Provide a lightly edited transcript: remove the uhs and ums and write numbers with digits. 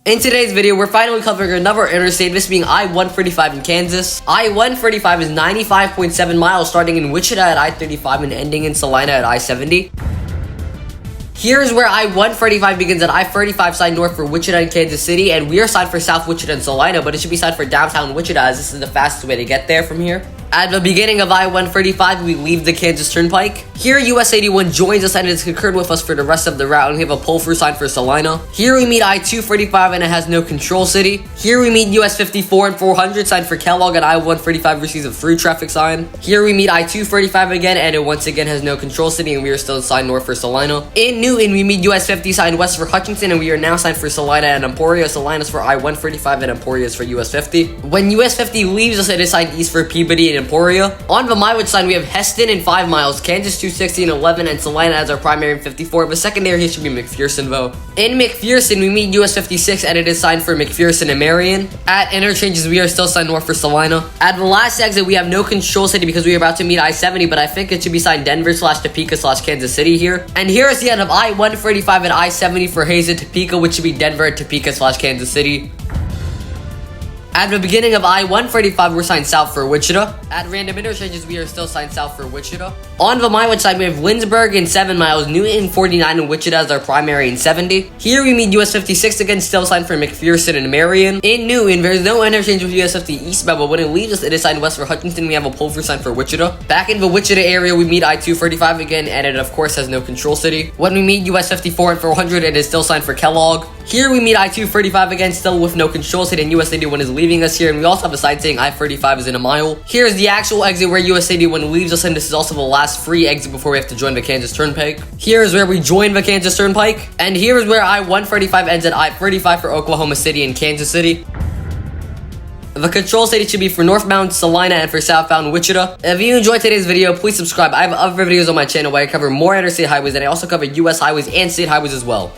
In today's video, we're finally covering another interstate, this being I-135 in Kansas. I-135 is 95.7 miles starting in Wichita at I-35 and ending in Salina at I-70. Here's where I-135 begins at I-35 side north for Wichita and Kansas City, and we are signed for South Wichita and Salina, but it should be signed for downtown Wichita as this is the fastest way to get there from here. At the beginning of I-135, we leave the Kansas Turnpike. Here, US 81 joins us and is concurred with us for the rest of the route, and we have a pull-through sign for Salina. Here we meet I-245 and it has no control city. Here we meet US 54 and 400 signed for Kellogg, and I-135 receives a through traffic sign. Here we meet I-235 again, and it once again has no control city, and we are still signed north for Salina. In Newton, we meet US 50 signed west for Hutchinson, and we are now signed for Salina and Emporia. Salina's for I-135 and Emporia is for US 50. When US 50 leaves us, it is signed east for Peabody and Emporia. On the mileage side, we have Heston in 5 miles, Kansas 260 and 11, and Salina as our primary in 54, but secondary here should be McPherson though. In McPherson, we meet US 56 and it is signed for McPherson and Marion. At interchanges, we are still signed north for Salina. At the last exit, we have no control city because we are about to meet I-70, but I think it should be signed Denver/Topeka/Kansas City here. And here is the end of I-135 and I-70 for Hays and Topeka, which should be Denver, Topeka/Kansas City. At the beginning of I-135, we're signed south for Wichita. At random interchanges, we are still signed south for Wichita. On the mileage side, we have Lindsborg in 7 miles, Newton 49, and Wichita as our primary in 70. Here we meet US 56 again, still signed for McPherson and Marion. In Newton, there's no interchange with US 50 eastbound, but when it leaves us, it is signed west for Hutchinson. We have a pull-through sign for Wichita. Back in the Wichita area, we meet I-235 again, and it of course has no control city. When we meet US 54 and 400, it is still signed for Kellogg. Here we meet I-235 again, still with no control city, and US 81 is leaving us here, and we also have a sign saying I-35 is in a mile. Here's the actual exit where US 81 leaves us, and this is also the last free exit before we have to join the Kansas Turnpike. Here is where we join the Kansas Turnpike, and here is where I-135 ends at I-35 for Oklahoma City and Kansas City. The control city should be for Northbound, Salina, and for Southbound, Wichita. If you enjoyed today's video, please subscribe. I have other videos on my channel where I cover more interstate highways, and I also cover US highways and state highways as well.